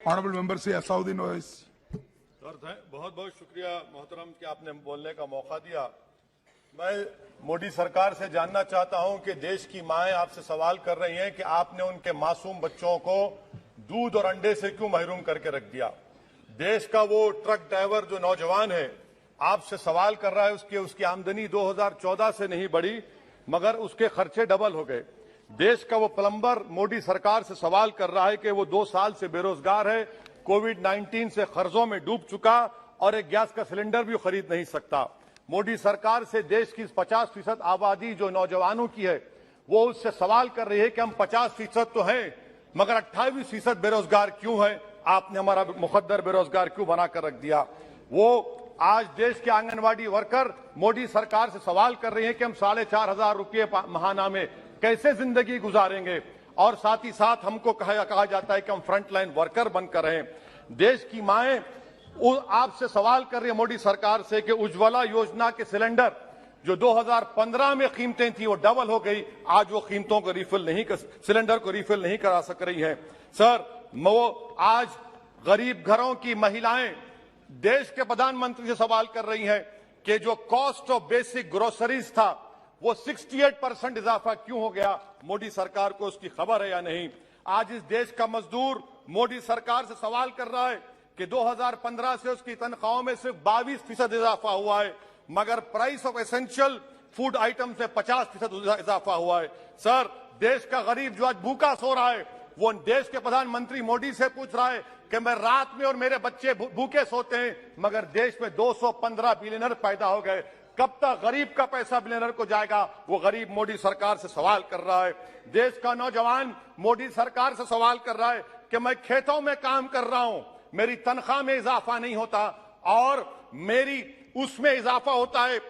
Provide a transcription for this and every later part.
Honorable Member Sri Asauddin Owaisi. Sir बहुत बहुत शुक्रिया मोहतरम कि आपने बोलने का मौका दिया। मैं मोदी सरकार से जानना चाहता हूं कि देश की माएं आपसे सवाल कर रही हैं कि आपने उनके मासूम बच्चों को दूध और अंडे से क्यों महरूम करके रख दिया। देश का वो ट्रक ड्राइवर जो नौजवान है आपसे सवाल कर रहा है, उसकी आमदनी 2014 से नहीं बढ़ी मगर उसके खर्चे डबल हो गए। देश का वो प्लम्बर मोदी सरकार से सवाल कर रहा है कि वो 2 साल से बेरोजगार है, कोविड-19 से कर्जों में डूब चुका और एक गैस का सिलेंडर भी खरीद नहीं सकता। मोदी सरकार से देश की 50% आबादी जो नौजवानों की है वो उससे सवाल कर रही है कि हम 50% तो हैं मगर 28% बेरोजगार क्यों है, आपने हमारा मुकद्दर बेरोजगार क्यों बनाकर रख दिया। वो आज देश के आंगनवाड़ी वर्कर मोदी सरकार से सवाल कर रहे हैं कि हम 4,500 रुपये महाना में कैसे जिंदगी गुजारेंगे और साथ ही साथ हमको कहा जाता है कि हम फ्रंटलाइन वर्कर बनकर रहें। देश की माएं आपसे सवाल कर रही है मोदी सरकार से कि उज्ज्वला योजना के सिलेंडर जो 2015 में कीमतें थी वो डबल हो गई, आज वो कीमतों को सिलेंडर को रिफिल नहीं करा सक रही है। सर वो आज गरीब घरों की महिलाएं देश के प्रधानमंत्री से सवाल कर रही हैं कि जो कॉस्ट ऑफ बेसिक ग्रोसरीज था वो 68% इजाफा क्यों हो गया, मोदी सरकार को उसकी खबर है या नहीं। आज इस देश का मजदूर मोदी सरकार से सवाल कर रहा है कि 2015 से उसकी तनख्वाहों में सिर्फ 22% इजाफा हुआ है मगर price of essential food item से 50% इजाफा हुआ है। सर देश का गरीब जो आज भूखा सो रहा है वो देश के प्रधानमंत्री मोदी से पूछ रहा है कि मैं रात में और मेरे बच्चे भूखे सोते हैं मगर देश में 215 बिलियनर पैदा हो गए, कब तक गरीब का पैसा बिलियनर को जाएगा, वो गरीब मोदी सरकार से सवाल कर रहा है। देश का नौजवान मोदी सरकार से सवाल कर रहा है कि मैं खेतों में काम कर रहा हूं, मेरी तनख्वाह में इजाफा नहीं होता और मेरी उसमें इजाफा होता है।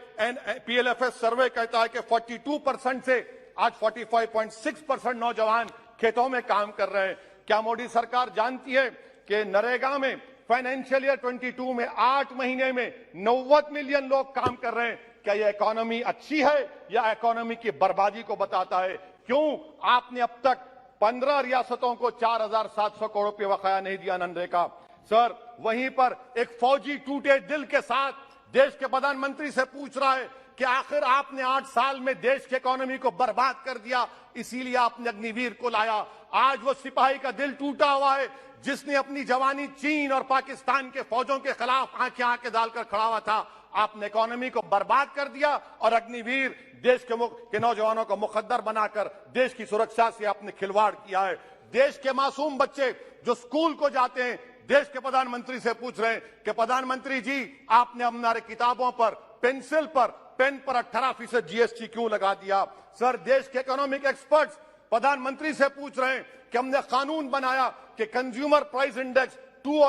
PLFS सर्वे कहता है कि 42% से आज 45.6% नौजवान खेतों में काम कर रहे हैं। क्या मोदी सरकार जानती है कि नरेगा में फाइनेंशियल ईयर 22 में 8 महीने में 90 मिलियन लोग काम कर रहे हैं। क्या यह इकोनॉमी अच्छी है या इकोनॉमी की बर्बादी को बताता है। क्यों आपने अब तक 15 रियासतों को 4,700 करोड़ रुपये बकाया नहीं दिया मनरेगा। सर वहीं पर एक फौजी टूटे दिल के साथ देश के प्रधानमंत्री से पूछ रहा है कि आखिर आपने 8 साल में देश की इकोनॉमी को बर्बाद कर दिया, इसीलिए आपने अग्निवीर को लाया। आज वो सिपाही का दिल टूटा हुआ है जिसने अपनी जवानी चीन और पाकिस्तान के फौजों के खिलाफ आंखें डालकर खड़ा हुआ था। आपने इकोनॉमी को बर्बाद कर दिया और अग्निवीर देश के नौजवानों को मुकद्दर बनाकर देश की सुरक्षा से आपने खिलवाड़ किया है। देश के मासूम बच्चे जो स्कूल को जाते हैं देश के प्रधानमंत्री से पूछ रहे हैं कि प्रधानमंत्री जी आपने हमारे किताबों पर पेंसिल पर पेन पर 18% GST क्यों लगा दिया। सर देश के इकोनॉमिक एक्सपर्ट्स प्रधानमंत्री से पूछ रहे हैं कि हमने कानून बनाया कि कंज्यूमर प्राइस इंडेक्स 2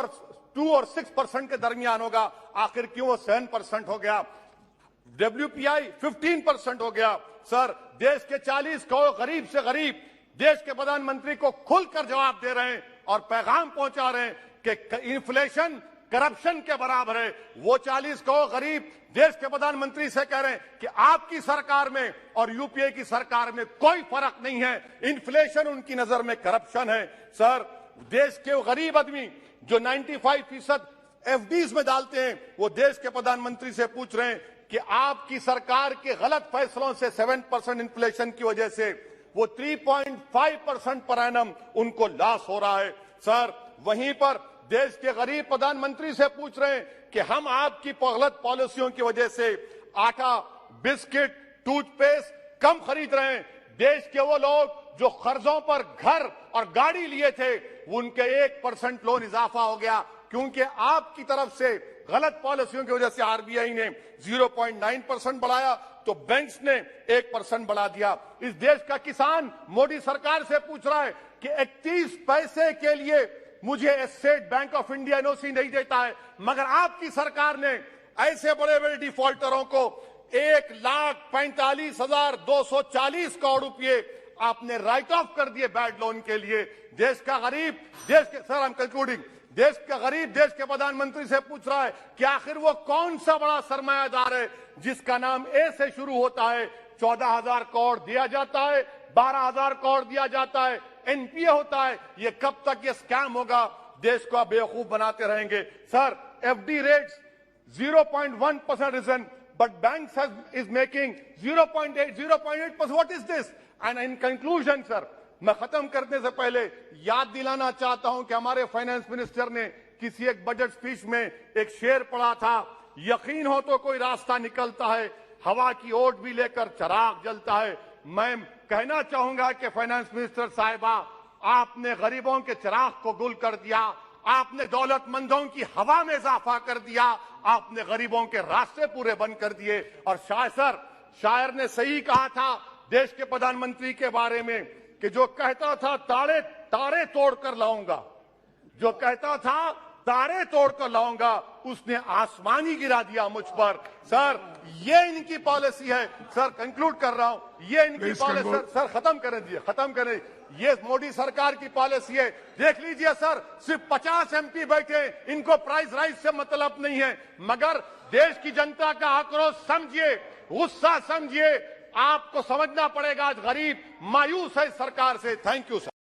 और 6% के दरमियान होगा, आखिर क्यों वो 7% हो गया। WPI 15% हो गया। सर देश के 40 करोड़ गरीब से गरीब देश के प्रधानमंत्री को खुलकर जवाब दे रहे हैं और पैगाम पहुंचा रहे हैं कि इन्फ्लेशन करप्शन के बराबर है। वो 40 करोड़ गरीब देश के प्रधानमंत्री से कह रहे हैं कि आपकी सरकार में और यूपीए की सरकार में कोई फर्क नहीं है, इन्फ्लेशन उनकी नजर में करप्शन है। सर देश के गरीब आदमी जो 95% FDs में डालते हैं वो देश के प्रधानमंत्री से पूछ रहे हैं कि आपकी सरकार के गलत फैसलों से 7% इन्फ्लेशन की वजह से वो 3.5% पर एनम उनको लॉस हो रहा है। सर वहीं पर देश के गरीब प्रधानमंत्री से पूछ रहे हैं कि हम आपकी गलत पॉलिसियों की वजह से आटा, बिस्किट, टूथपेस्ट कम खरीद रहे हैं। देश के वो लोग जो कर्जों पर घर और गाड़ी लिए थे उनके 1% लोन इजाफा हो गया क्योंकि आपकी तरफ से गलत पॉलिसियों की वजह से RBI ने 0.9% बढ़ाया तो बैंक्स ने 1% बढ़ा दिया। इस देश का किसान मोदी सरकार से पूछ रहा है कि 31 पैसे के लिए मुझे state bank of India NOC नहीं देता है मगर आपकी सरकार ने ऐसे बड़े बड़े डिफॉल्टरों को 1,45,240 करोड़ रुपए आपने राइट ऑफ कर दिए बैड लोन के लिए। देश का गरीब सर आई एम कंक्लूडिंग, देश का गरीब देश के प्रधानमंत्री से पूछ रहा है कि आखिर वो कौन सा बड़ा सरमायादार है जिसका नाम ए से शुरू होता है। 14,000 करोड़ दिया जाता है, 12,000 करोड़ दिया जाता है, NPA होता है। ये कब तक ये स्कैम होगा। देश को आप बेवकूफ बनाते रहेंगे। Sir, FD rates 0.1% risen, but banks is making 0.8, 0.8%. What is this? And in conclusion, sir, मैं खत्म करने से पहले याद दिलाना चाहता हूं कि हमारे फाइनेंस मिनिस्टर ने किसी एक बजट स्पीच में एक शेर पढ़ा था, यकीन हो तो कोई रास्ता निकलता है, हवा की ओट भी लेकर चिराग जलता है। मैं कहना चाहूंगा कि फाइनेंस मिनिस्टर साहिबा, आपने गरीबों के चिराग को गुल कर दिया, आपने दौलतमंदों की हवा में इजाफा कर दिया, आपने गरीबों के रास्ते पूरे बंद कर दिए। और शायर ने सही कहा था देश के प्रधानमंत्री के बारे में कि जो कहता था तारे तोड़कर लाऊंगा, जो कहता था तारे तोड़कर लाऊंगा, उसने आसमान ही गिरा दिया मुझ पर। सर, ये इनकी पॉलिसी है। सर, कंक्लूड कर रहा हूं, ये इनकी पॉलिसी। सर, खत्म करें। ये मोदी सरकार की पॉलिसी है। देख लीजिए सर, सिर्फ 50 एमपी बैठे, इनको प्राइस राइज से मतलब नहीं है, मगर देश की जनता का आक्रोश समझिए, गुस्सा समझिए। आपको समझना पड़ेगा, आज गरीब मायूस है सरकार से। Thank you sir.